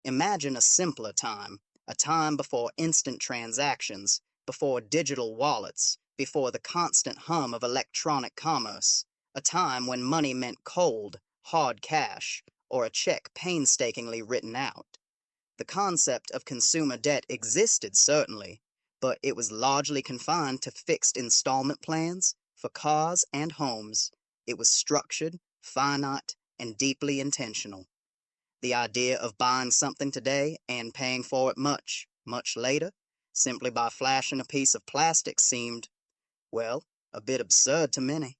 Imagine a simpler time, a time before instant transactions, before digital wallets, before the constant hum of electronic commerce, a time when money meant cold, hard cash, or a check painstakingly written out. The concept of consumer debt existed, certainly, but it was largely confined to fixed installment plans for cars and homes. It was structured, finite, and deeply intentional. The idea of buying something today and paying for it much, much later, simply by flashing a piece of plastic seemed, well, a bit absurd to many,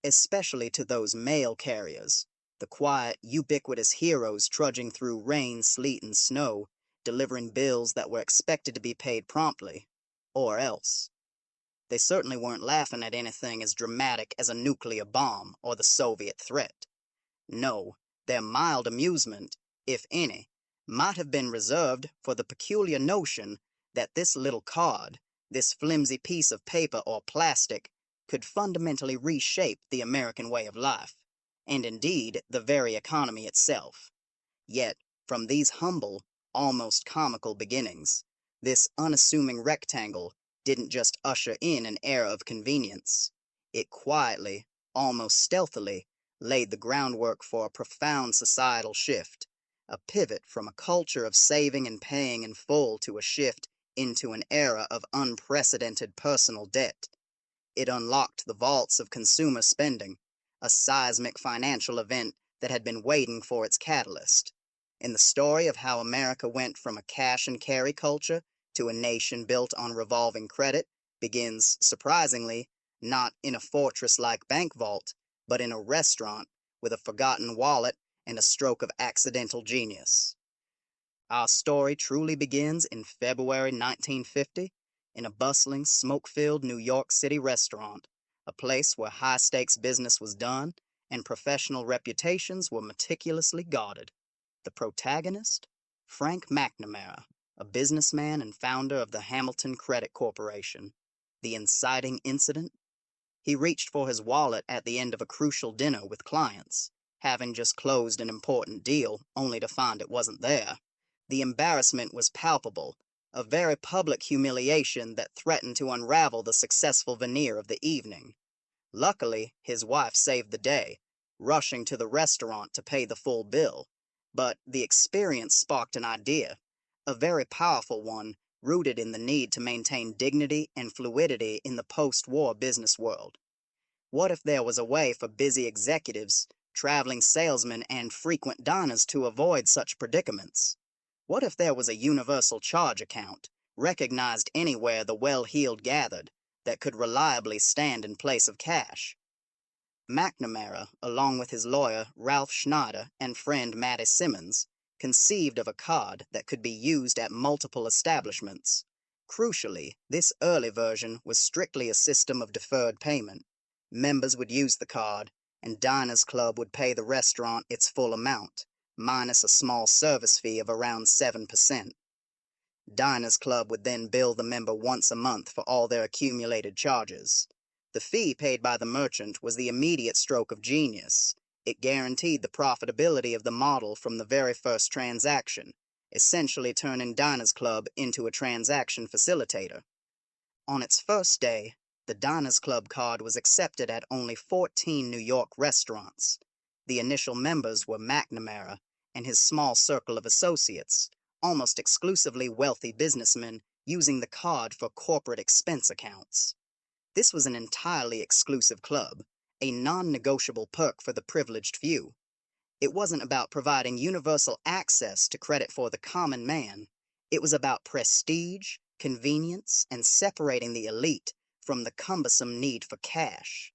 especially to those mail carriers, the quiet, ubiquitous heroes trudging through rain, sleet, and snow, delivering bills that were expected to be paid promptly, or else. They certainly weren't laughing at anything as dramatic as a nuclear bomb or the Soviet threat. No, their mild amusement, if any, might have been reserved for the peculiar notion that this little card, this flimsy piece of paper or plastic, could fundamentally reshape the American way of life, and indeed the very economy itself. Yet, from these humble, almost comical beginnings, this unassuming rectangle didn't just usher in an era of convenience. It quietly, almost stealthily, laid the groundwork for a profound societal shift, a pivot from a culture of saving and paying in full to a shift into an era of unprecedented personal debt. It unlocked the vaults of consumer spending, a seismic financial event that had been waiting for its catalyst. In the story of how America went from a cash and carry culture to a nation built on revolving credit begins, surprisingly, not in a fortress like bank vault, but in a restaurant with a forgotten wallet and a stroke of accidental genius. Our story truly begins in February 1950 in a bustling, smoke-filled New York City restaurant, a place where high-stakes business was done and professional reputations were meticulously guarded. The protagonist? Frank McNamara, a businessman and founder of the Hamilton Credit Corporation. The inciting incident? He reached for his wallet at the end of a crucial dinner with clients, having just closed an important deal only to find it wasn't there. The embarrassment was palpable, a very public humiliation that threatened to unravel the successful veneer of the evening. Luckily, his wife saved the day, rushing to the restaurant to pay the full bill. But the experience sparked an idea, a very powerful one, rooted in the need to maintain dignity and fluidity in the post-war business world. What if there was a way for busy executives, traveling salesmen, and frequent diners to avoid such predicaments? What if there was a universal charge account, recognized anywhere the well-heeled gathered, that could reliably stand in place of cash? McNamara, along with his lawyer Ralph Schneider and friend Matty Simmons, conceived of a card that could be used at multiple establishments. Crucially, this early version was strictly a system of deferred payment. Members would use the card, and Diners Club would pay the restaurant its full amount, minus a small service fee of around 7%. Diners Club would then bill the member once a month for all their accumulated charges. The fee paid by the merchant was the immediate stroke of genius. It guaranteed the profitability of the model from the very first transaction, essentially turning Diners Club into a transaction facilitator. On its first day, the Diners Club card was accepted at only 14 New York restaurants. The initial members were McNamara and his small circle of associates, almost exclusively wealthy businessmen using the card for corporate expense accounts. This was an entirely exclusive club, a non-negotiable perk for the privileged few. It wasn't about providing universal access to credit for the common man. It was about prestige, convenience, and separating the elite from the cumbersome need for cash.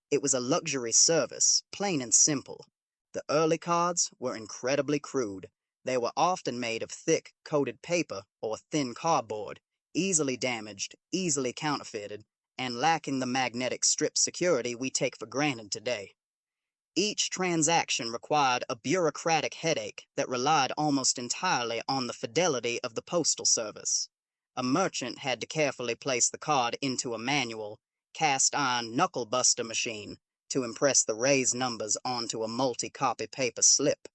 It was a luxury service, plain and simple. The early cards were incredibly crude. They were often made of thick, coated paper or thin cardboard, easily damaged, easily counterfeited, and lacking the magnetic strip security we take for granted today. Each transaction required a bureaucratic headache that relied almost entirely on the fidelity of the postal service. A merchant had to carefully place the card into a manual, cast-iron knuckle-buster machine to impress the raised numbers onto a multi-copy paper slip.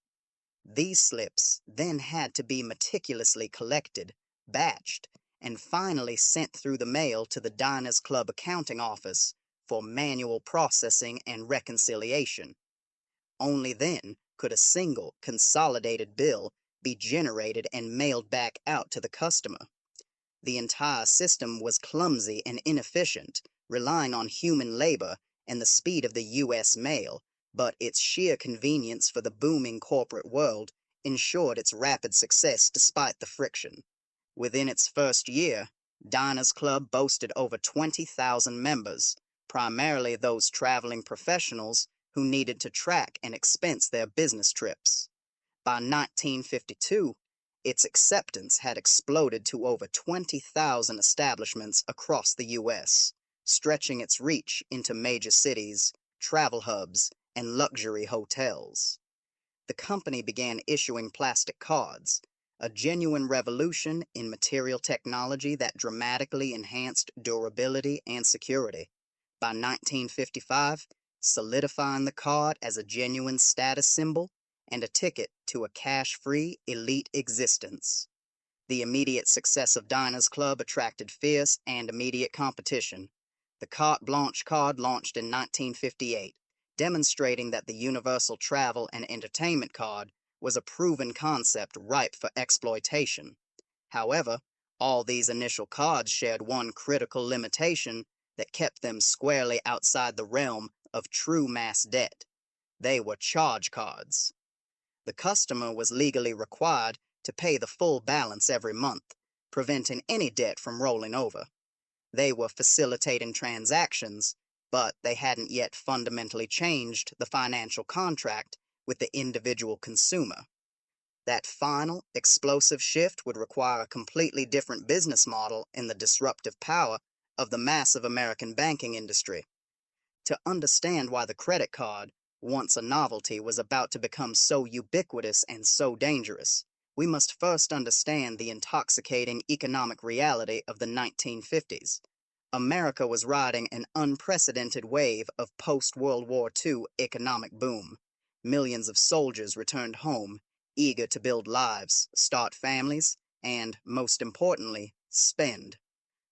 These slips then had to be meticulously collected, batched, and finally sent through the mail to the Diners Club accounting office for manual processing and reconciliation. Only then could a single, consolidated bill be generated and mailed back out to the customer. The entire system was clumsy and inefficient, relying on human labor and the speed of the U.S. mail, but its sheer convenience for the booming corporate world ensured its rapid success despite the friction. Within its first year, Diners Club boasted over 20,000 members, primarily those traveling professionals who needed to track and expense their business trips. By 1952, its acceptance had exploded to over 20,000 establishments across the U.S., stretching its reach into major cities, travel hubs, and luxury hotels. The company began issuing plastic cards, a genuine revolution in material technology that dramatically enhanced durability and security. By 1955, solidifying the card as a genuine status symbol and a ticket to a cash-free elite existence. The immediate success of Diners Club attracted fierce and immediate competition. The Carte Blanche card launched in 1958, demonstrating that the Universal Travel and Entertainment card was a proven concept ripe for exploitation. However, all these initial cards shared one critical limitation that kept them squarely outside the realm of true mass debt. They were charge cards. The customer was legally required to pay the full balance every month, preventing any debt from rolling over. They were facilitating transactions, but they hadn't yet fundamentally changed the financial contract with the individual consumer. That final, explosive shift would require a completely different business model in the disruptive power of the massive American banking industry. To understand why the credit card, once a novelty, was about to become so ubiquitous and so dangerous, we must first understand the intoxicating economic reality of the 1950s. America was riding an unprecedented wave of post-World War II economic boom. Millions of soldiers returned home, eager to build lives, start families, and, most importantly, spend.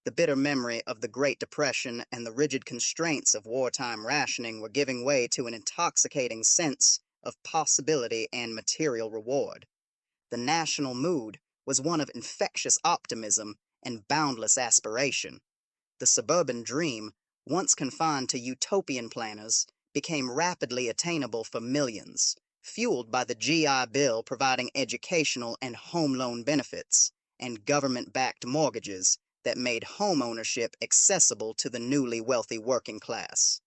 The bitter memory of the Great Depression and the rigid constraints of wartime rationing were giving way to an intoxicating sense of possibility and material reward. The national mood was one of infectious optimism and boundless aspiration. The suburban dream, once confined to utopian planners, became rapidly attainable for millions, fueled by the GI Bill providing educational and home loan benefits, and government-backed mortgages that made home ownership accessible to the newly wealthy working class.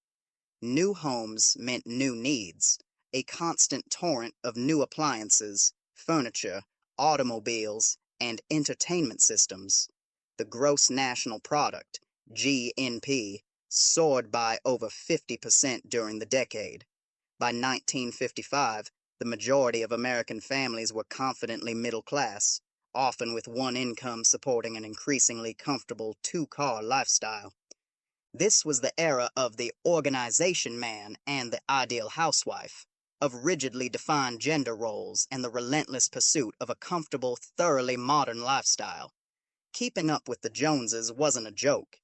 New homes meant new needs, a constant torrent of new appliances, furniture, automobiles, and entertainment systems. The gross national product, GNP, soared by over 50% during the decade. By 1955, the majority of American families were confidently middle class, often with one income supporting an increasingly comfortable two-car lifestyle. This was the era of the organization man and the ideal housewife, of rigidly defined gender roles and the relentless pursuit of a comfortable, thoroughly modern lifestyle. Keeping up with the Joneses wasn't a joke.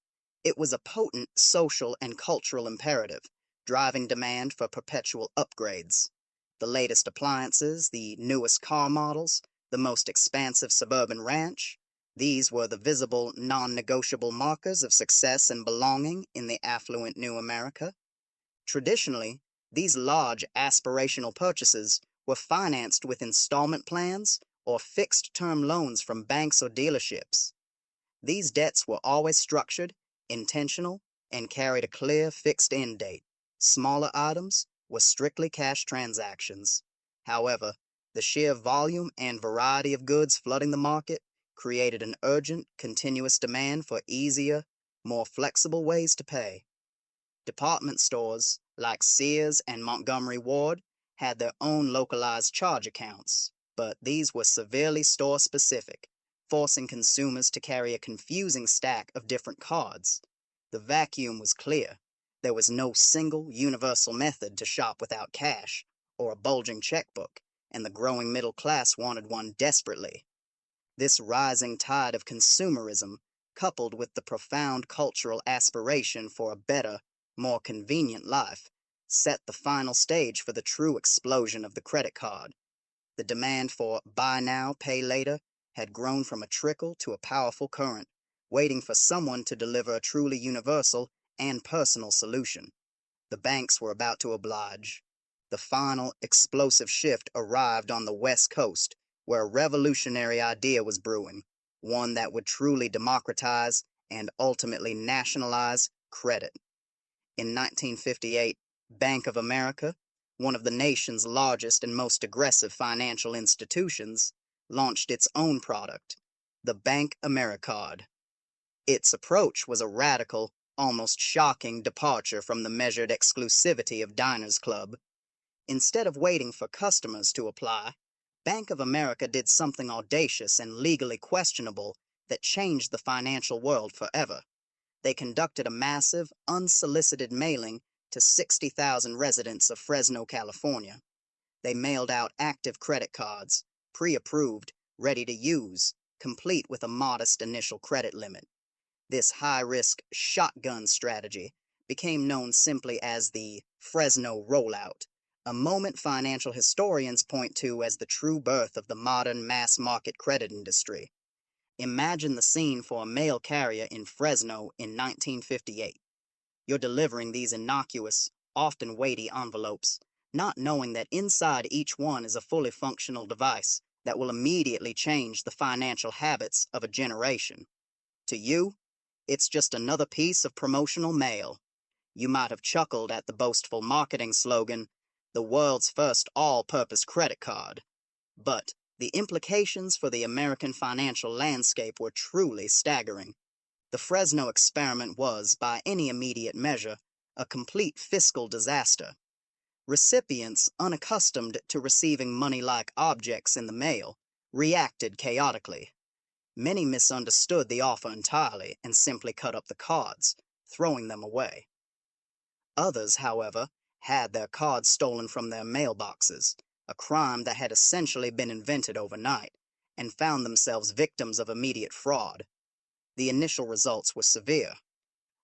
It was a potent social and cultural imperative, driving demand for perpetual upgrades. The latest appliances, the newest car models, the most expansive suburban ranch, these were the visible, non-negotiable markers of success and belonging in the affluent new America. Traditionally, these large aspirational purchases were financed with installment plans or fixed-term loans from banks or dealerships. These debts were always structured, intentional, and carried a clear, fixed end date. Smaller items were strictly cash transactions. However, the sheer volume and variety of goods flooding the market created an urgent, continuous demand for easier, more flexible ways to pay. Department stores, like Sears and Montgomery Ward, had their own localized charge accounts, but these were severely store-specific, forcing consumers to carry a confusing stack of different cards. The vacuum was clear. There was no single, universal method to shop without cash or a bulging checkbook, and the growing middle class wanted one desperately. This rising tide of consumerism, coupled with the profound cultural aspiration for a better, more convenient life, set the final stage for the true explosion of the credit card. The demand for buy now, pay later had grown from a trickle to a powerful current, waiting for someone to deliver a truly universal and personal solution. The banks were about to oblige. The final explosive shift arrived on the West Coast, where a revolutionary idea was brewing, one that would truly democratize and ultimately nationalize credit. In 1958, Bank of America, one of the nation's largest and most aggressive financial institutions, launched its own product, the Bank AmeriCard. Its approach was a radical, almost shocking departure from the measured exclusivity of Diners Club. Instead of waiting for customers to apply, Bank of America did something audacious and legally questionable that changed the financial world forever. They conducted a massive, unsolicited mailing to 60,000 residents of Fresno, California. They mailed out active credit cards, pre-approved, ready to use, complete with a modest initial credit limit. This high-risk shotgun strategy became known simply as the Fresno Rollout, a moment financial historians point to as the true birth of the modern mass-market credit industry. Imagine the scene for a mail carrier in Fresno in 1958. You're delivering these innocuous, often weighty envelopes, not knowing that inside each one is a fully functional device that will immediately change the financial habits of a generation. To you, it's just another piece of promotional mail. You might have chuckled at the boastful marketing slogan, the world's first all-purpose credit card. But the implications for the American financial landscape were truly staggering. The Fresno experiment was, by any immediate measure, a complete fiscal disaster. Recipients unaccustomed to receiving money-like objects in the mail reacted chaotically. Many misunderstood the offer entirely and simply cut up the cards, throwing them away. Others, however, had their cards stolen from their mailboxes, a crime that had essentially been invented overnight, and found themselves victims of immediate fraud. The initial results were severe.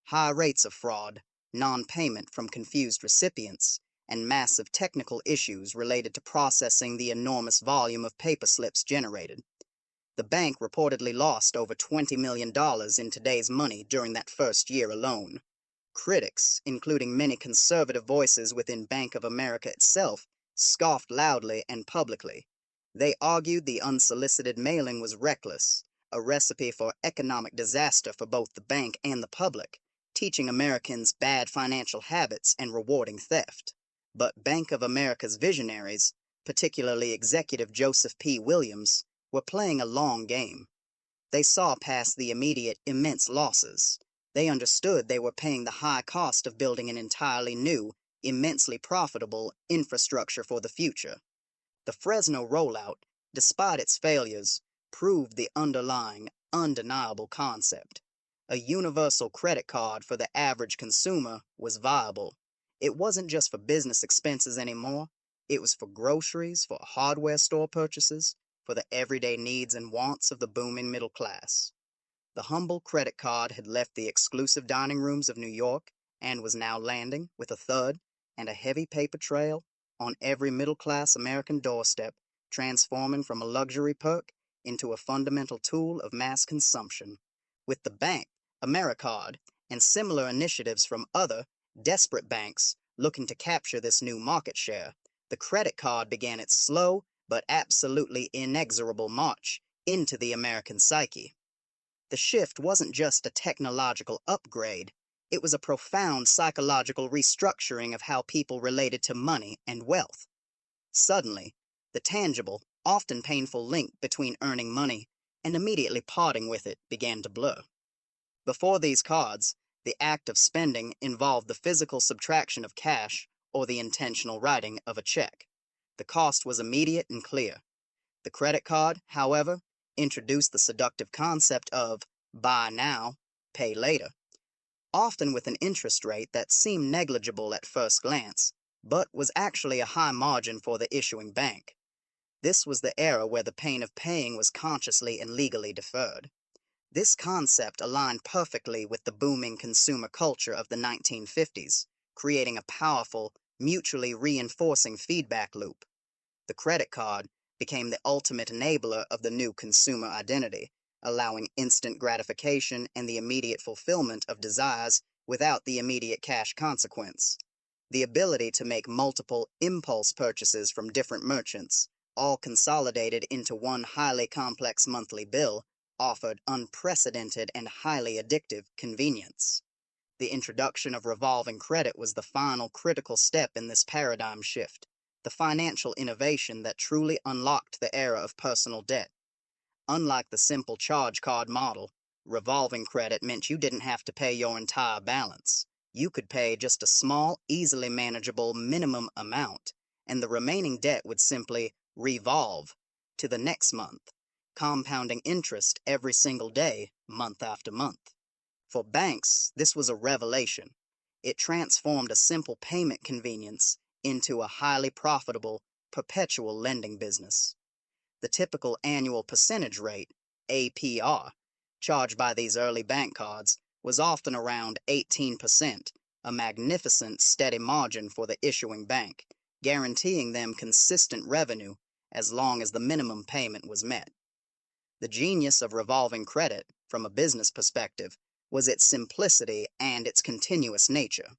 High rates of fraud, non-payment from confused recipients, and massive technical issues related to processing the enormous volume of paper slips generated. The bank reportedly lost over $20 million in today's money during that first year alone. Critics, including many conservative voices within Bank of America itself, scoffed loudly and publicly. They argued the unsolicited mailing was reckless, a recipe for economic disaster for both the bank and the public, teaching Americans bad financial habits and rewarding theft. But Bank of America's visionaries, particularly Executive Joseph P. Williams, were playing a long game. They saw past the immediate immense losses. They understood they were paying the high cost of building an entirely new, immensely profitable infrastructure for the future. The Fresno Rollout, despite its failures, proved the underlying, undeniable concept. A universal credit card for the average consumer was viable. It wasn't just for business expenses anymore. It was for groceries, for hardware store purchases, for the everyday needs and wants of the booming middle class. The humble credit card had left the exclusive dining rooms of New York and was now landing, with a thud and a heavy paper trail, on every middle-class American doorstep, transforming from a luxury perk into a fundamental tool of mass consumption. With the bank, AmeriCard, and similar initiatives from other, desperate banks looking to capture this new market share, the credit card began its slow but absolutely inexorable march into the American psyche. The shift wasn't just a technological upgrade, it was a profound psychological restructuring of how people related to money and wealth. Suddenly, the tangible, often painful link between earning money and immediately parting with it began to blur. Before these cards, the act of spending involved the physical subtraction of cash or the intentional writing of a check. The cost was immediate and clear. The credit card, however, introduced the seductive concept of buy now, pay later, often with an interest rate that seemed negligible at first glance, but was actually a high margin for the issuing bank. This was the era where the pain of paying was consciously and legally deferred. This concept aligned perfectly with the booming consumer culture of the 1950s, creating a powerful, mutually reinforcing feedback loop. The credit card became the ultimate enabler of the new consumer identity, allowing instant gratification and the immediate fulfillment of desires without the immediate cash consequence. The ability to make multiple impulse purchases from different merchants, all consolidated into one highly complex monthly bill, offered unprecedented and highly addictive convenience. The introduction of revolving credit was the final critical step in this paradigm shift, the financial innovation that truly unlocked the era of personal debt. Unlike the simple charge card model, revolving credit meant you didn't have to pay your entire balance. You could pay just a small, easily manageable minimum amount, and the remaining debt would simply revolve to the next month, compounding interest every single day, month after month. For banks, this was a revelation. It transformed a simple payment convenience into a highly profitable, perpetual lending business. The typical annual percentage rate, APR, charged by these early bank cards was often around 18%, a magnificent steady margin for the issuing bank, guaranteeing them consistent revenue as long as the minimum payment was met. The genius of revolving credit, from a business perspective, was its simplicity and its continuous nature.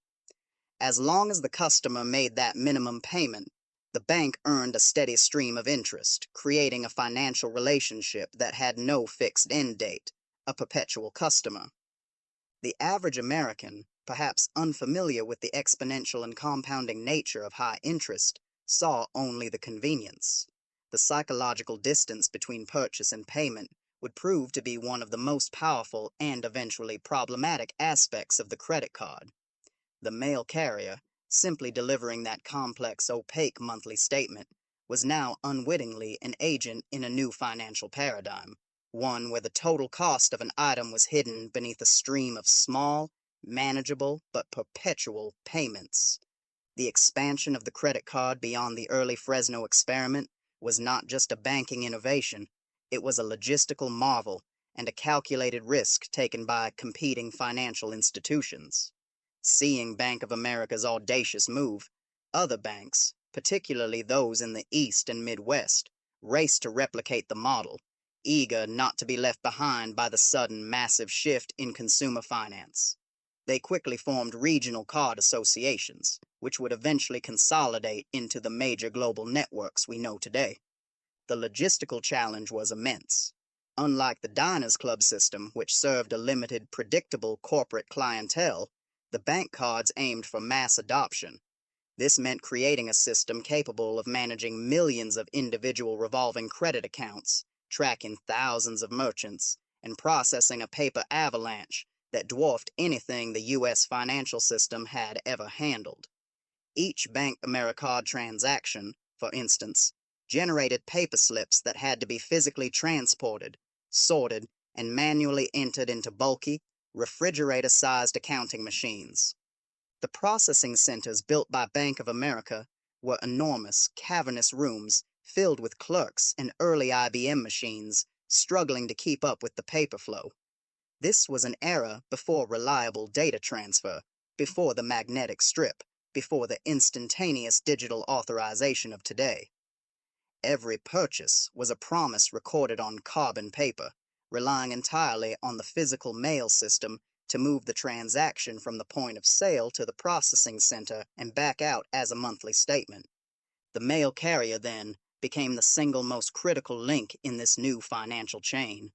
As long as the customer made that minimum payment, the bank earned a steady stream of interest, creating a financial relationship that had no fixed end date, a perpetual customer. The average American, perhaps unfamiliar with the exponential and compounding nature of high interest, saw only the convenience. The psychological distance between purchase and payment would prove to be one of the most powerful and eventually problematic aspects of the credit card. The mail carrier, simply delivering that complex, opaque monthly statement, was now unwittingly an agent in a new financial paradigm, one where the total cost of an item was hidden beneath a stream of small, manageable, but perpetual payments. The expansion of the credit card beyond the early Fresno experiment was not just a banking innovation, it was a logistical marvel and a calculated risk taken by competing financial institutions. Seeing Bank of America's audacious move, other banks, particularly those in the East and Midwest, raced to replicate the model, eager not to be left behind by the sudden massive shift in consumer finance. They quickly formed regional card associations, which would eventually consolidate into the major global networks we know today. The logistical challenge was immense. Unlike the Diners Club system, which served a limited, predictable corporate clientele, the bank cards aimed for mass adoption. This meant creating a system capable of managing millions of individual revolving credit accounts, tracking thousands of merchants, and processing a paper avalanche that dwarfed anything the U.S. financial system had ever handled. Each Bank Americard transaction, for instance, generated paper slips that had to be physically transported, sorted, and manually entered into bulky, refrigerator-sized accounting machines. The processing centers built by Bank of America were enormous, cavernous rooms filled with clerks and early IBM machines struggling to keep up with the paper flow. This was an era before reliable data transfer, before the magnetic strip, before the instantaneous digital authorization of today. Every purchase was a promise recorded on carbon paper, relying entirely on the physical mail system to move the transaction from the point of sale to the processing center and back out as a monthly statement. The mail carrier, then, became the single most critical link in this new financial chain.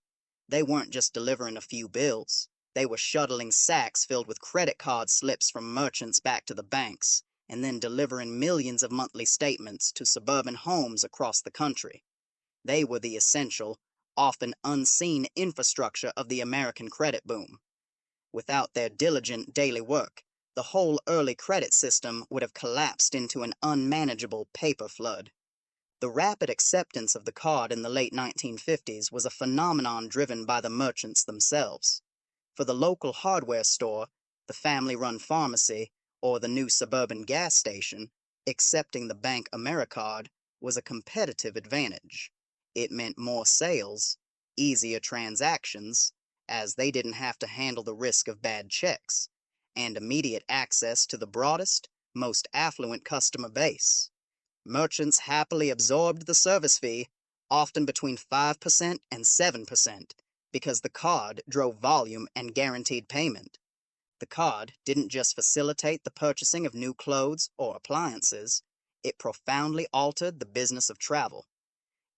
They weren't just delivering a few bills. They were shuttling sacks filled with credit card slips from merchants back to the banks, and then delivering millions of monthly statements to suburban homes across the country. They were the essential, often unseen infrastructure of the American credit boom. Without their diligent daily work, the whole early credit system would have collapsed into an unmanageable paper flood. The rapid acceptance of the card in the late 1950s was a phenomenon driven by the merchants themselves. For the local hardware store, the family-run pharmacy, or the new suburban gas station, accepting the Bank Americard was a competitive advantage. It meant more sales, easier transactions, as they didn't have to handle the risk of bad checks, and immediate access to the broadest, most affluent customer base. Merchants happily absorbed the service fee, often between 5% and 7%, because the card drove volume and guaranteed payment. The card didn't just facilitate the purchasing of new clothes or appliances, it profoundly altered the business of travel.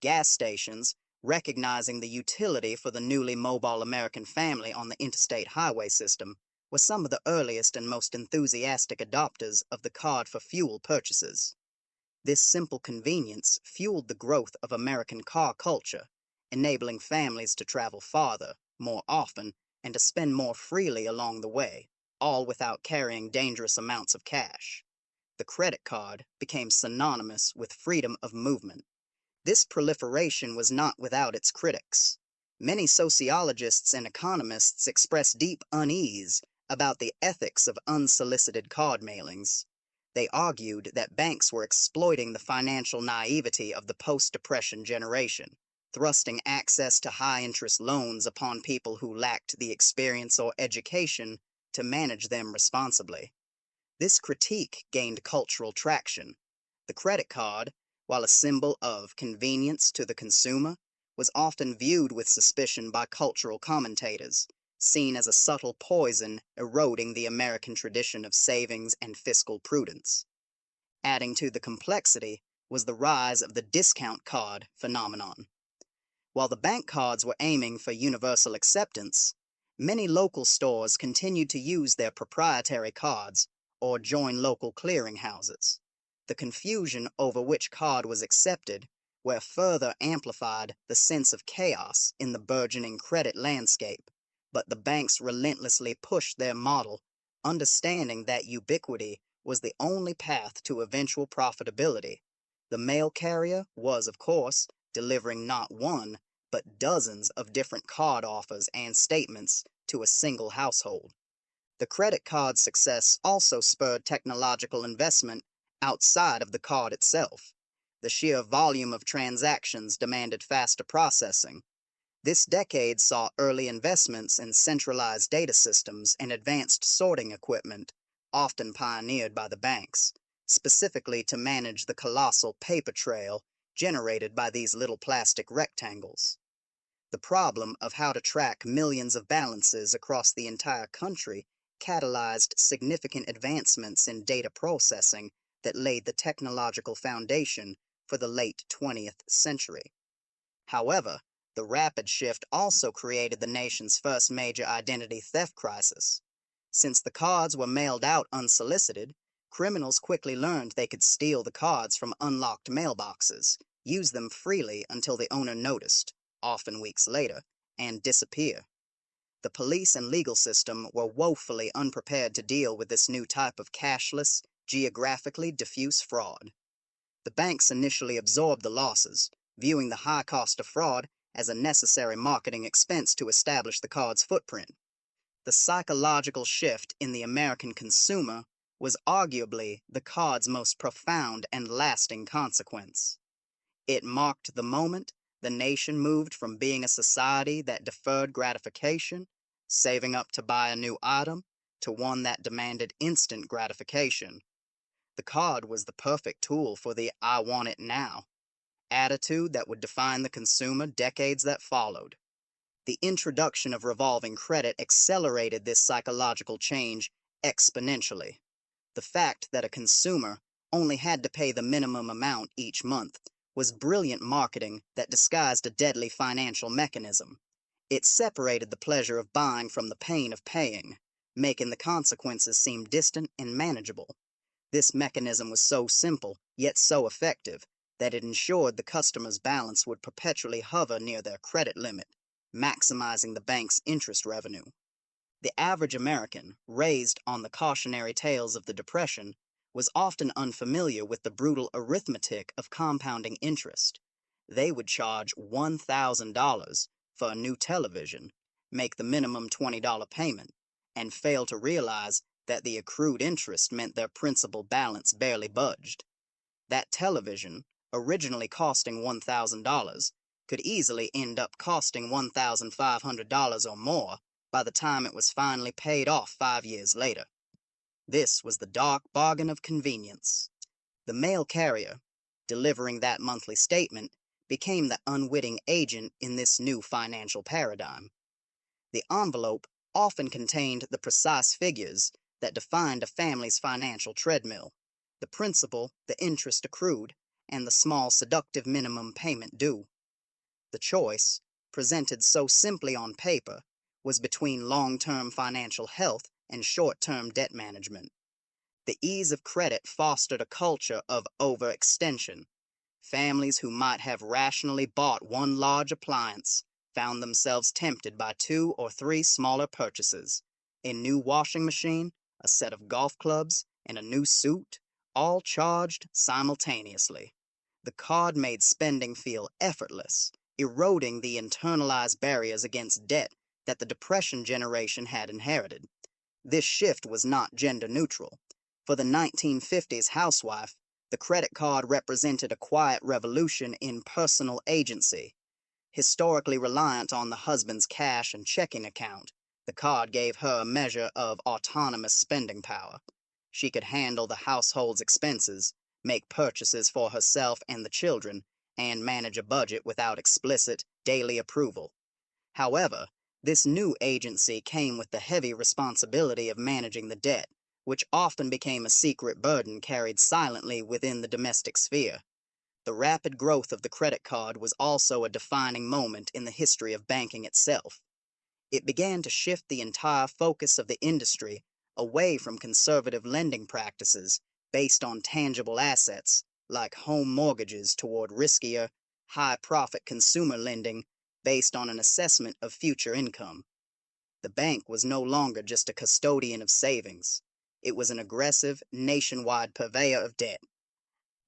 Gas stations, recognizing the utility for the newly mobile American family on the interstate highway system, were some of the earliest and most enthusiastic adopters of the card for fuel purchases. This simple convenience fueled the growth of American car culture, enabling families to travel farther, more often, and to spend more freely along the way, all without carrying dangerous amounts of cash. The credit card became synonymous with freedom of movement. This proliferation was not without its critics. Many sociologists and economists expressed deep unease about the ethics of unsolicited card mailings. They argued that banks were exploiting the financial naivety of the post-Depression generation, thrusting access to high-interest loans upon people who lacked the experience or education to manage them responsibly. This critique gained cultural traction. The credit card, while a symbol of convenience to the consumer, was often viewed with suspicion by cultural commentators, seen as a subtle poison eroding the American tradition of savings and fiscal prudence. Adding to the complexity was the rise of the discount card phenomenon. While the bank cards were aiming for universal acceptance, many local stores continued to use their proprietary cards or join local clearinghouses. The confusion over which card was accepted were further amplified the sense of chaos in the burgeoning credit landscape, but the banks relentlessly pushed their model, understanding that ubiquity was the only path to eventual profitability. The mail carrier was, of course, delivering not one, but dozens of different card offers and statements to a single household. The credit card's success also spurred technological investment outside of the card itself. The sheer volume of transactions demanded faster processing. This decade saw early investments in centralized data systems and advanced sorting equipment, often pioneered by the banks, specifically to manage the colossal paper trail generated by these little plastic rectangles. The problem of how to track millions of balances across the entire country catalyzed significant advancements in data processing that laid the technological foundation for the late 20th century. However, the rapid shift also created the nation's first major identity theft crisis. Since the cards were mailed out unsolicited, criminals quickly learned they could steal the cards from unlocked mailboxes, use them freely until the owner noticed, often weeks later, and disappear. The police and legal system were woefully unprepared to deal with this new type of cashless, geographically diffuse fraud. The banks initially absorbed the losses, viewing the high cost of fraud as a necessary marketing expense to establish the card's footprint. The psychological shift in the American consumer was arguably the card's most profound and lasting consequence. It marked the moment the nation moved from being a society that deferred gratification, saving up to buy a new item, to one that demanded instant gratification. The card was the perfect tool for the "I want it now" attitude that would define the consumer decades that followed. The introduction of revolving credit accelerated this psychological change exponentially. The fact that a consumer only had to pay the minimum amount each month was brilliant marketing that disguised a deadly financial mechanism. It separated the pleasure of buying from the pain of paying, making the consequences seem distant and manageable. This mechanism was so simple, yet so effective, that it ensured the customer's balance would perpetually hover near their credit limit, maximizing the bank's interest revenue. The average American, raised on the cautionary tales of the Depression, was often unfamiliar with the brutal arithmetic of compounding interest. They would charge $1,000 for a new television, make the minimum $20 payment, and fail to realize that the accrued interest meant their principal balance barely budged. That television, originally costing $1,000, could easily end up costing $1,500 or more by the time it was finally paid off 5 years later. This was the dark bargain of convenience. The mail carrier, delivering that monthly statement, became the unwitting agent in this new financial paradigm. The envelope often contained the precise figures that defined a family's financial treadmill: the principal, the interest accrued, and the small seductive minimum payment due. The choice, presented so simply on paper, was between long-term financial health and short-term debt management. The ease of credit fostered a culture of overextension. Families who might have rationally bought one large appliance found themselves tempted by two or three smaller purchases: a new washing machine, a set of golf clubs, and a new suit, all charged simultaneously. The card made spending feel effortless, eroding the internalized barriers against debt that the Depression generation had inherited. This shift was not gender neutral. For the 1950s housewife, the credit card represented a quiet revolution in personal agency. Historically reliant on the husband's cash and checking account, the card gave her a measure of autonomous spending power. She could handle the household's expenses, make purchases for herself and the children, and manage a budget without explicit, daily approval. However, this new agency came with the heavy responsibility of managing the debt, which often became a secret burden carried silently within the domestic sphere. The rapid growth of the credit card was also a defining moment in the history of banking itself. It began to shift the entire focus of the industry away from conservative lending practices based on tangible assets, like home mortgages, toward riskier, high-profit consumer lending based on an assessment of future income. The bank was no longer just a custodian of savings. It was an aggressive, nationwide purveyor of debt.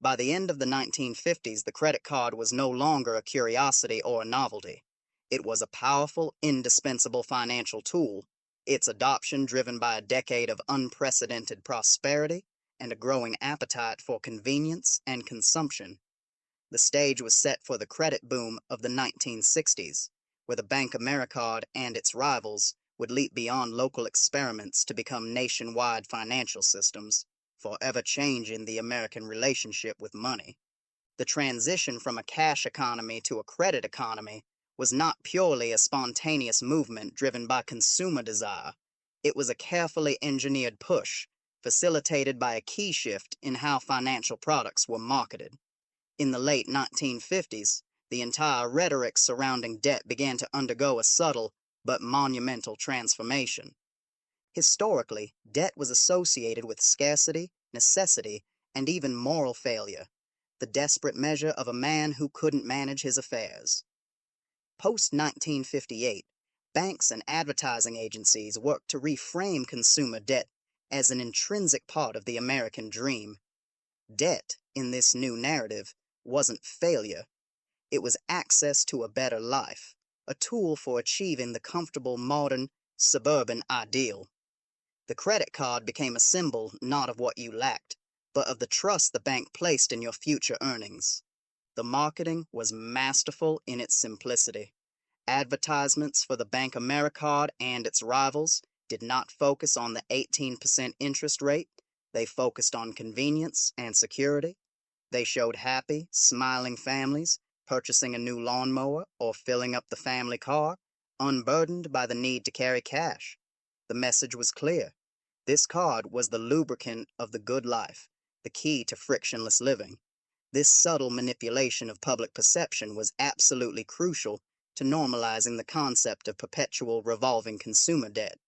By the end of the 1950s, the credit card was no longer a curiosity or a novelty. It was a powerful, indispensable financial tool, its adoption driven by a decade of unprecedented prosperity and a growing appetite for convenience and consumption. The stage was set for the credit boom of the 1960s, where the Bank Americard and its rivals would leap beyond local experiments to become nationwide financial systems, forever changing the American relationship with money. The transition from a cash economy to a credit economy was not purely a spontaneous movement driven by consumer desire. It was a carefully engineered push, facilitated by a key shift in how financial products were marketed. In the late 1950s, the entire rhetoric surrounding debt began to undergo a subtle but monumental transformation. Historically, debt was associated with scarcity, necessity, and even moral failure, the desperate measure of a man who couldn't manage his affairs. Post-1958, banks and advertising agencies worked to reframe consumer debt as an intrinsic part of the American dream. Debt, in this new narrative, wasn't failure. It was access to a better life, a tool for achieving the comfortable modern, suburban ideal. The credit card became a symbol not of what you lacked, but of the trust the bank placed in your future earnings. The marketing was masterful in its simplicity. Advertisements for the Bank Americard and its rivals did not focus on the 18% interest rate. They focused on convenience and security. They showed happy, smiling families purchasing a new lawnmower or filling up the family car, unburdened by the need to carry cash. The message was clear. This card was the lubricant of the good life, the key to frictionless living. This subtle manipulation of public perception was absolutely crucial to normalizing the concept of perpetual revolving consumer debt.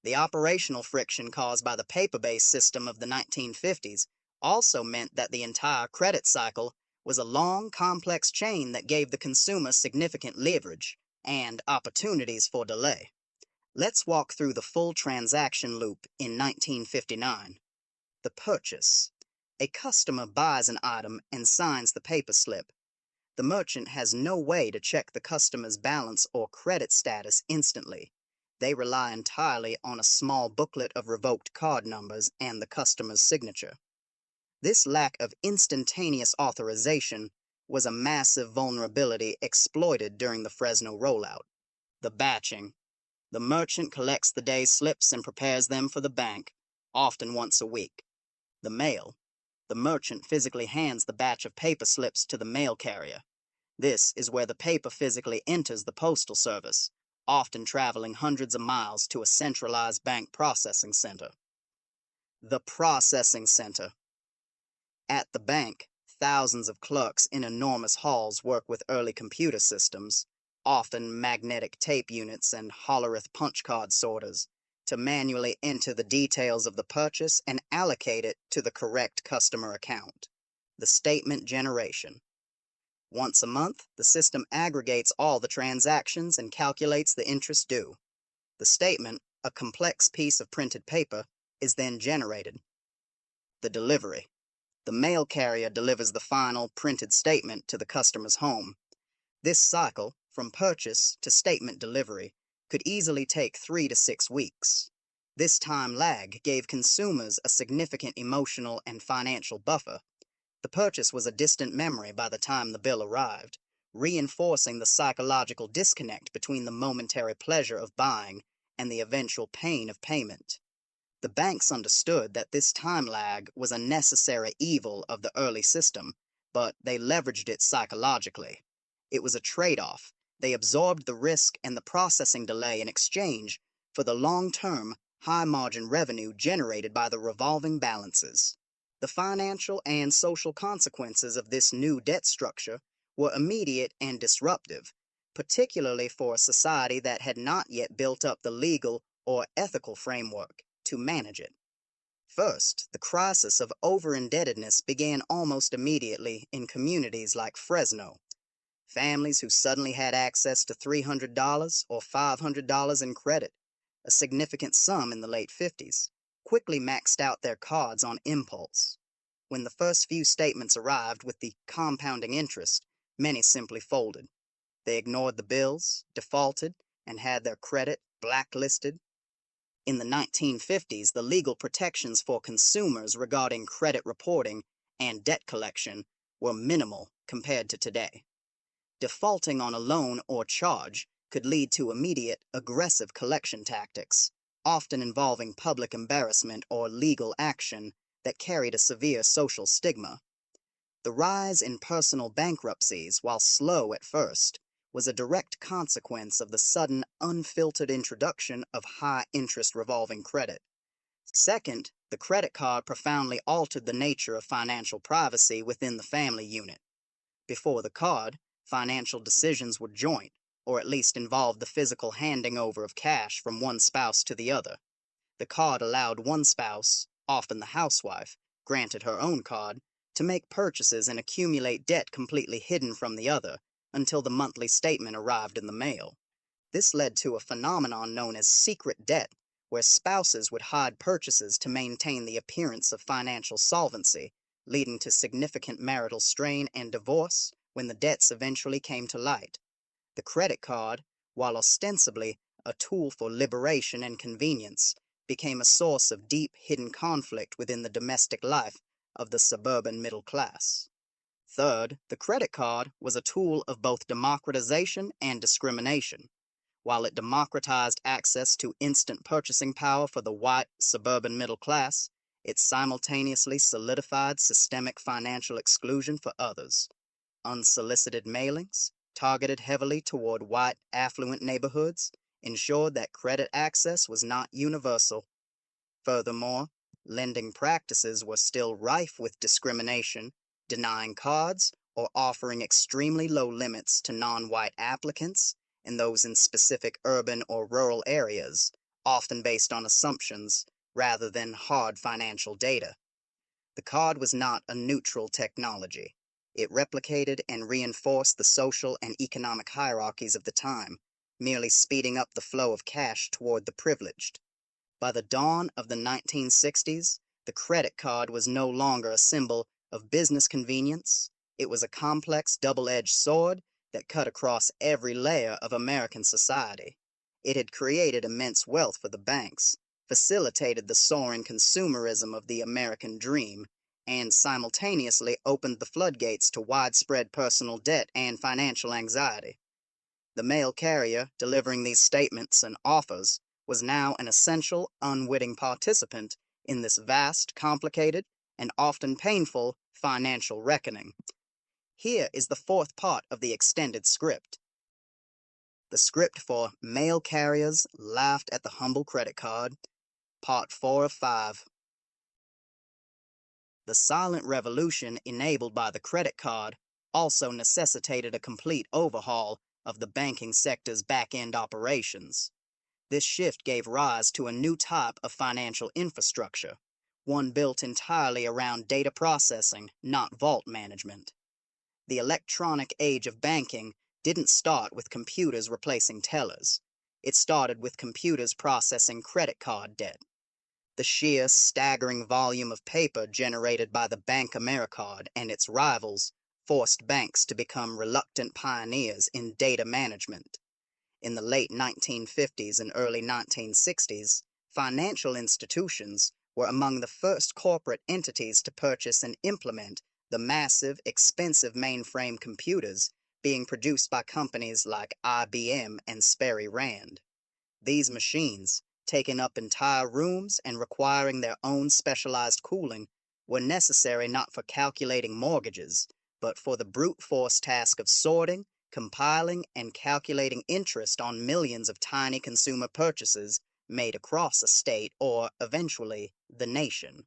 The operational friction caused by the paper-based system of the 1950s also meant that the entire credit cycle was a long, complex chain that gave the consumer significant leverage and opportunities for delay. Let's walk through the full transaction loop in 1959. The purchase. A customer buys an item and signs the paper slip. The merchant has no way to check the customer's balance or credit status instantly. They rely entirely on a small booklet of revoked card numbers and the customer's signature. This lack of instantaneous authorization was a massive vulnerability exploited during the Fresno Rollout. The batching. The merchant collects the day's slips and prepares them for the bank, often once a week. The mail. The merchant physically hands the batch of paper slips to the mail carrier. This is where the paper physically enters the postal service, often traveling hundreds of miles to a centralized bank processing center. The processing center. At the bank, thousands of clerks in enormous halls work with early computer systems, often magnetic tape units and Hollerith punch card sorters, to manually enter the details of the purchase and allocate it to the correct customer account. The statement generation. Once a month, the system aggregates all the transactions and calculates the interest due. The statement, a complex piece of printed paper, is then generated. The delivery. The mail carrier delivers the final printed statement to the customer's home. This cycle, from purchase to statement delivery, could easily take 3 to 6 weeks. This time lag gave consumers a significant emotional and financial buffer. The purchase was a distant memory by the time the bill arrived, reinforcing the psychological disconnect between the momentary pleasure of buying and the eventual pain of payment. The banks understood that this time lag was a necessary evil of the early system, but they leveraged it psychologically. It was a trade-off. They absorbed the risk and the processing delay in exchange for the long-term, high-margin revenue generated by the revolving balances. The financial and social consequences of this new debt structure were immediate and disruptive, particularly for a society that had not yet built up the legal or ethical framework to manage it. First, the crisis of over-indebtedness began almost immediately in communities like Fresno. Families who suddenly had access to $300 or $500 in credit, a significant sum in the late 50s, quickly maxed out their cards on impulse. When the first few statements arrived with the compounding interest, many simply folded. They ignored the bills, defaulted, and had their credit blacklisted. In the 1950s, the legal protections for consumers regarding credit reporting and debt collection were minimal compared to today. Defaulting on a loan or charge could lead to immediate, aggressive collection tactics, often involving public embarrassment or legal action that carried a severe social stigma. The rise in personal bankruptcies, while slow at first, was a direct consequence of the sudden, unfiltered introduction of high-interest revolving credit. Second, the credit card profoundly altered the nature of financial privacy within the family unit. Before the card, financial decisions were joint, or at least involved the physical handing over of cash from one spouse to the other. The card allowed one spouse, often the housewife, granted her own card, to make purchases and accumulate debt completely hidden from the other until the monthly statement arrived in the mail. This led to a phenomenon known as secret debt, where spouses would hide purchases to maintain the appearance of financial solvency, leading to significant marital strain and divorce when the debts eventually came to light. The credit card, while ostensibly a tool for liberation and convenience, became a source of deep hidden conflict within the domestic life of the suburban middle class. Third, the credit card was a tool of both democratization and discrimination. While it democratized access to instant purchasing power for the white suburban middle class, it simultaneously solidified systemic financial exclusion for others. Unsolicited mailings, targeted heavily toward white affluent neighborhoods, ensured that credit access was not universal. Furthermore, lending practices were still rife with discrimination, denying cards or offering extremely low limits to non-white applicants and those in specific urban or rural areas, often based on assumptions rather than hard financial data. The card was not a neutral technology. It replicated and reinforced the social and economic hierarchies of the time, merely speeding up the flow of cash toward the privileged. By the dawn of the 1960s, the credit card was no longer a symbol of business convenience. It was a complex double-edged sword that cut across every layer of American society. It had created immense wealth for the banks, facilitated the soaring consumerism of the American dream, and simultaneously opened the floodgates to widespread personal debt and financial anxiety. The mail carrier delivering these statements and offers was now an essential, unwitting participant in this vast, complicated, and often painful financial reckoning. Here is the fourth part of the extended script. The script for Mail Carriers Laughed at the Humble Credit Card, Part 4 of 5. The silent revolution enabled by the credit card also necessitated a complete overhaul of the banking sector's back-end operations. This shift gave rise to a new type of financial infrastructure, one built entirely around data processing, not vault management. The electronic age of banking didn't start with computers replacing tellers. It started with computers processing credit card debt. The sheer, staggering volume of paper generated by the Bank Americard and its rivals forced banks to become reluctant pioneers in data management. In the late 1950s and early 1960s, financial institutions were among the first corporate entities to purchase and implement the massive, expensive mainframe computers being produced by companies like IBM and Sperry Rand. These machines, taking up entire rooms and requiring their own specialized cooling, were necessary not for calculating mortgages, but for the brute force task of sorting, compiling, and calculating interest on millions of tiny consumer purchases made across a state or, eventually, the nation.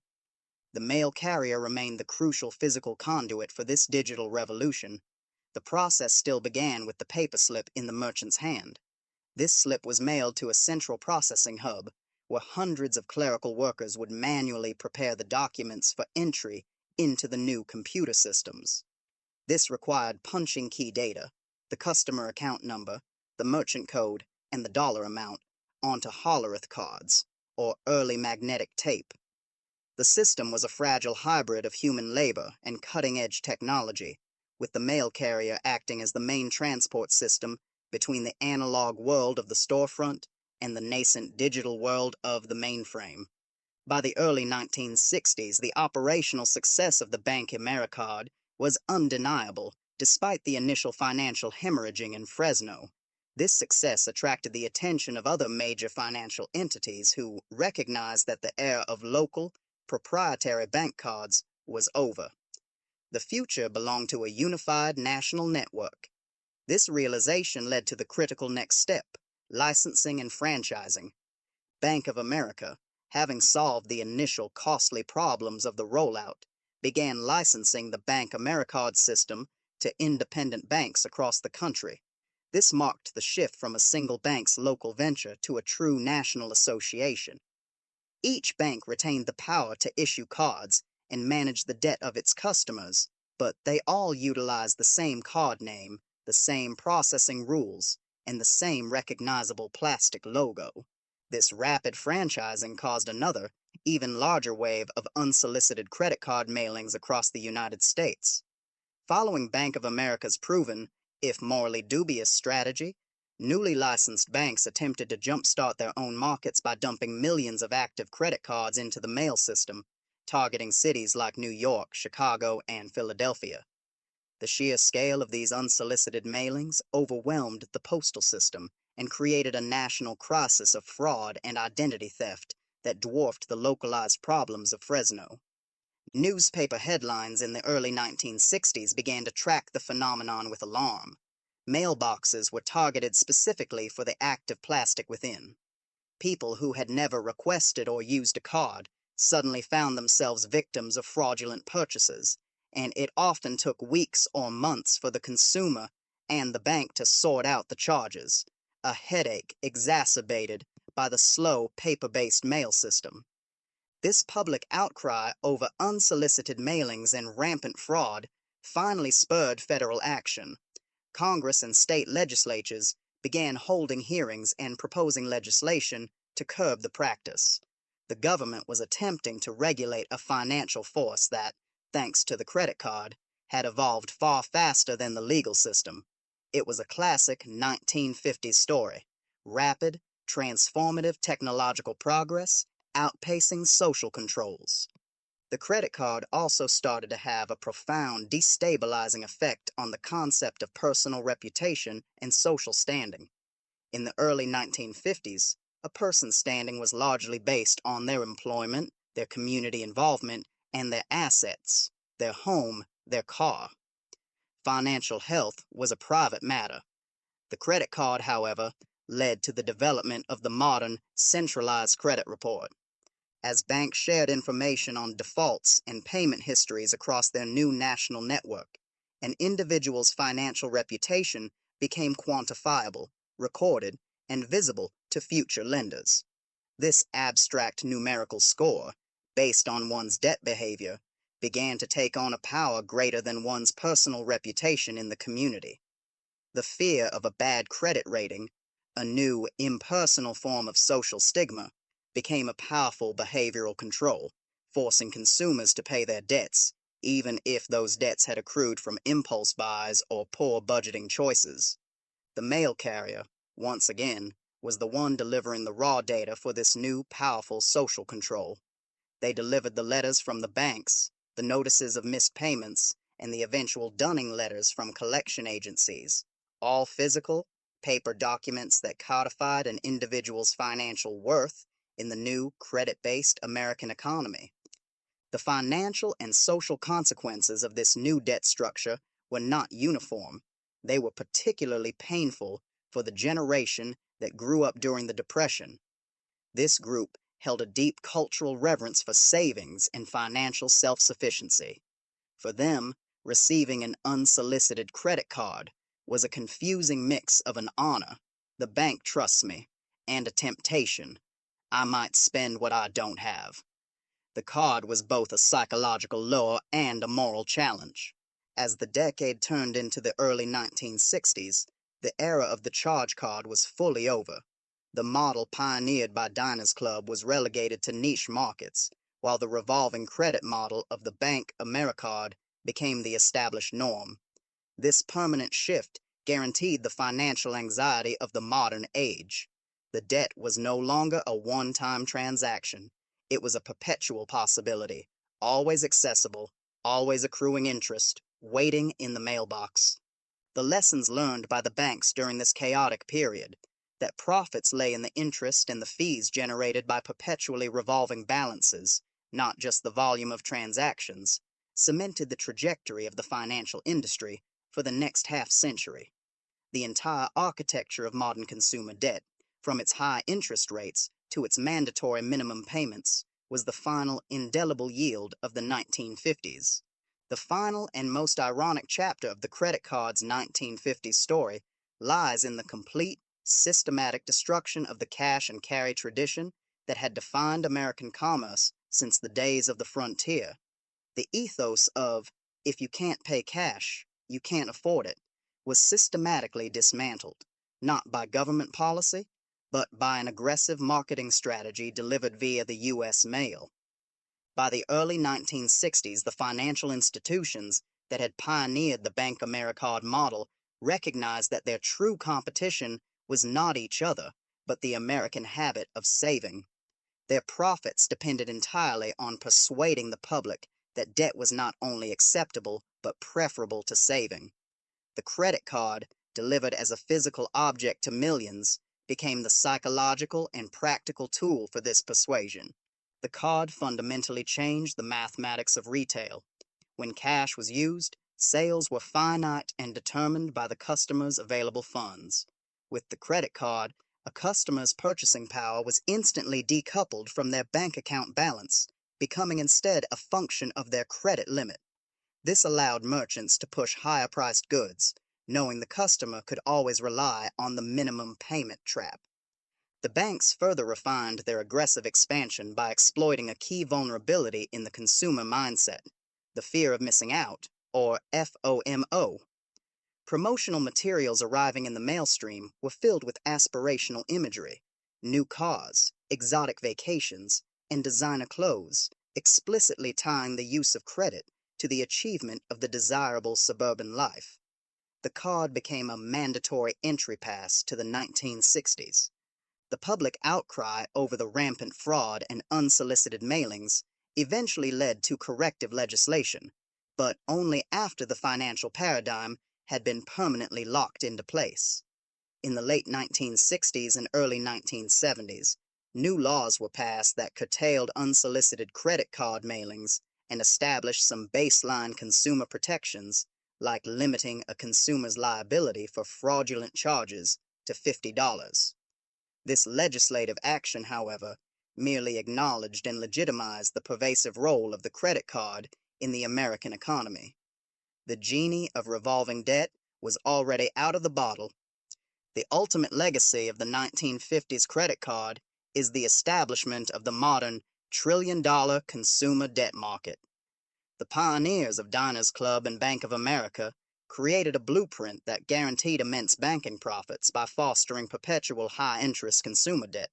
The mail carrier remained the crucial physical conduit for this digital revolution. The process still began with the paper slip in the merchant's hand. This slip was mailed to a central processing hub, where hundreds of clerical workers would manually prepare the documents for entry into the new computer systems. This required punching key data, the customer account number, the merchant code, and the dollar amount, onto Hollerith cards, or early magnetic tape. The system was a fragile hybrid of human labor and cutting-edge technology, with the mail carrier acting as the main transport system between the analog world of the storefront and the nascent digital world of the mainframe. By the early 1960s, the operational success of the Bank Americard was undeniable, despite the initial financial hemorrhaging in Fresno. This success attracted the attention of other major financial entities who recognized that the era of local, proprietary bank cards was over. The future belonged to a unified national network. This realization led to the critical next step, licensing and franchising. Bank of America, having solved the initial costly problems of the rollout, began licensing the Bank Americard system to independent banks across the country. This marked the shift from a single bank's local venture to a true national association. Each bank retained the power to issue cards and manage the debt of its customers, but they all utilized the same card name, the same processing rules, and the same recognizable plastic logo. This rapid franchising caused another, even larger wave of unsolicited credit card mailings across the United States. Following Bank of America's proven, if morally dubious, strategy, newly licensed banks attempted to jumpstart their own markets by dumping millions of active credit cards into the mail system, targeting cities like New York, Chicago, and Philadelphia. The sheer scale of these unsolicited mailings overwhelmed the postal system and created a national crisis of fraud and identity theft that dwarfed the localized problems of Fresno. Newspaper headlines in the early 1960s began to track the phenomenon with alarm. Mailboxes were targeted specifically for the active plastic within. People who had never requested or used a card suddenly found themselves victims of fraudulent purchases, and it often took weeks or months for the consumer and the bank to sort out the charges, a headache exacerbated by the slow paper-based mail system. This public outcry over unsolicited mailings and rampant fraud finally spurred federal action. Congress and state legislatures began holding hearings and proposing legislation to curb the practice. The government was attempting to regulate a financial force that, thanks to the credit card, had evolved far faster than the legal system. It was a classic 1950s story: rapid, transformative technological progress outpacing social controls. The credit card also started to have a profound destabilizing effect on the concept of personal reputation and social standing. In the early 1950s, a person's standing was largely based on their employment, their community involvement, and their assets, their home, their car. Financial health was a private matter. The credit card, however, led to the development of the modern centralized credit report. As banks shared information on defaults and payment histories across their new national network, an individual's financial reputation became quantifiable, recorded, and visible to future lenders. This abstract numerical score, based on one's debt behavior, began to take on a power greater than one's personal reputation in the community. The fear of a bad credit rating, a new, impersonal form of social stigma, became a powerful behavioral control, forcing consumers to pay their debts, even if those debts had accrued from impulse buys or poor budgeting choices. The mail carrier, once again, was the one delivering the raw data for this new, powerful social control. They delivered the letters from the banks, the notices of missed payments, and the eventual dunning letters from collection agencies, all physical, paper documents that codified an individual's financial worth in the new credit-based American economy. The financial and social consequences of this new debt structure were not uniform. They were particularly painful for the generation that grew up during the Depression. This group held a deep cultural reverence for savings and financial self-sufficiency. For them, receiving an unsolicited credit card was a confusing mix of an honor, the bank trusts me, and a temptation, I might spend what I don't have. The card was both a psychological lure and a moral challenge. As the decade turned into the early 1960s, the era of the charge card was fully over. The model pioneered by Diners Club was relegated to niche markets, while the revolving credit model of the Bank AmeriCard became the established norm. This permanent shift guaranteed the financial anxiety of the modern age. The debt was no longer a one-time transaction. It was a perpetual possibility, always accessible, always accruing interest, waiting in the mailbox. The lessons learned by the banks during this chaotic period, that profits lay in the interest and the fees generated by perpetually revolving balances, not just the volume of transactions, cemented the trajectory of the financial industry for the next half-century. The entire architecture of modern consumer debt, from its high interest rates to its mandatory minimum payments, was the final indelible yield of the 1950s. The final and most ironic chapter of the credit card's 1950s story lies in the complete, systematic destruction of the cash and carry tradition that had defined American commerce since the days of the frontier. The ethos of, if you can't pay cash, you can't afford it, was systematically dismantled, not by government policy, but by an aggressive marketing strategy delivered via the U.S. mail. By the early 1960s, the financial institutions that had pioneered the Bank AmeriCard model recognized that their true competition was not each other, but the American habit of saving. Their profits depended entirely on persuading the public that debt was not only acceptable, but preferable to saving. The credit card, delivered as a physical object to millions, became the psychological and practical tool for this persuasion. The card fundamentally changed the mathematics of retail. When cash was used, sales were finite and determined by the customer's available funds. With the credit card, a customer's purchasing power was instantly decoupled from their bank account balance, becoming instead a function of their credit limit. This allowed merchants to push higher-priced goods, knowing the customer could always rely on the minimum payment trap. The banks further refined their aggressive expansion by exploiting a key vulnerability in the consumer mindset, the fear of missing out, or FOMO. Promotional materials arriving in the mail stream were filled with aspirational imagery, new cars, exotic vacations, and designer clothes, explicitly tying the use of credit to the achievement of the desirable suburban life. The card became a mandatory entry pass to the 1960s. The public outcry over the rampant fraud and unsolicited mailings eventually led to corrective legislation, but only after the financial paradigm had been permanently locked into place. In the late 1960s and early 1970s, new laws were passed that curtailed unsolicited credit card mailings and established some baseline consumer protections, like limiting a consumer's liability for fraudulent charges to $50. This legislative action, however, merely acknowledged and legitimized the pervasive role of the credit card in the American economy. The genie of revolving debt was already out of the bottle. The ultimate legacy of the 1950s credit card is the establishment of the modern trillion-dollar consumer debt market. The pioneers of Diners Club and Bank of America created a blueprint that guaranteed immense banking profits by fostering perpetual high-interest consumer debt.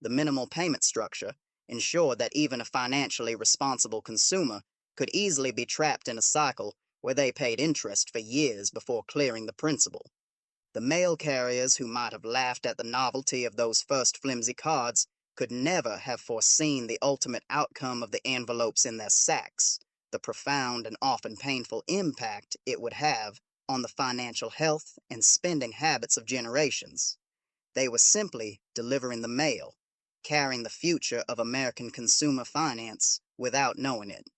The minimal payment structure ensured that even a financially responsible consumer could easily be trapped in a cycle where they paid interest for years before clearing the principal. The mail carriers who might have laughed at the novelty of those first flimsy cards could never have foreseen the ultimate outcome of the envelopes in their sacks, the profound and often painful impact it would have on the financial health and spending habits of generations. They were simply delivering the mail, carrying the future of American consumer finance without knowing it.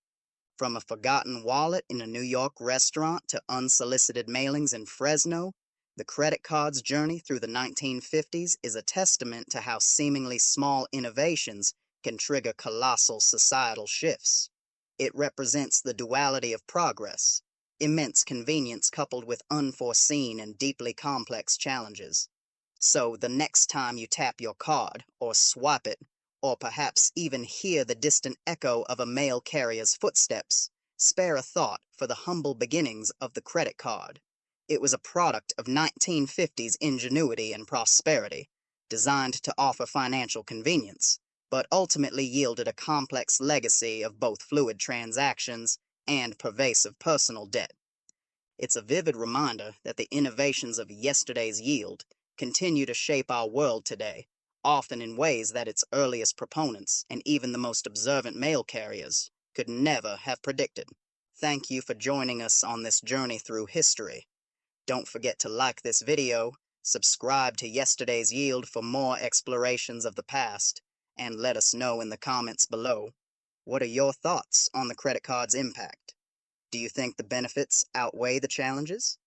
From a forgotten wallet in a New York restaurant to unsolicited mailings in Fresno, the credit card's journey through the 1950s is a testament to how seemingly small innovations can trigger colossal societal shifts. It represents the duality of progress, immense convenience coupled with unforeseen and deeply complex challenges. So the next time you tap your card, or swipe it, or perhaps even hear the distant echo of a mail carrier's footsteps, spare a thought for the humble beginnings of the credit card. It was a product of 1950s ingenuity and prosperity, designed to offer financial convenience, but ultimately yielded a complex legacy of both fluid transactions and pervasive personal debt. It's a vivid reminder that the innovations of yesterday's yield continue to shape our world today, often in ways that its earliest proponents and even the most observant mail carriers could never have predicted. Thank you for joining us on this journey through history. Don't forget to like this video, subscribe to Yesterday's Yield for more explorations of the past, and let us know in the comments below, what are your thoughts on the credit card's impact? Do you think the benefits outweigh the challenges?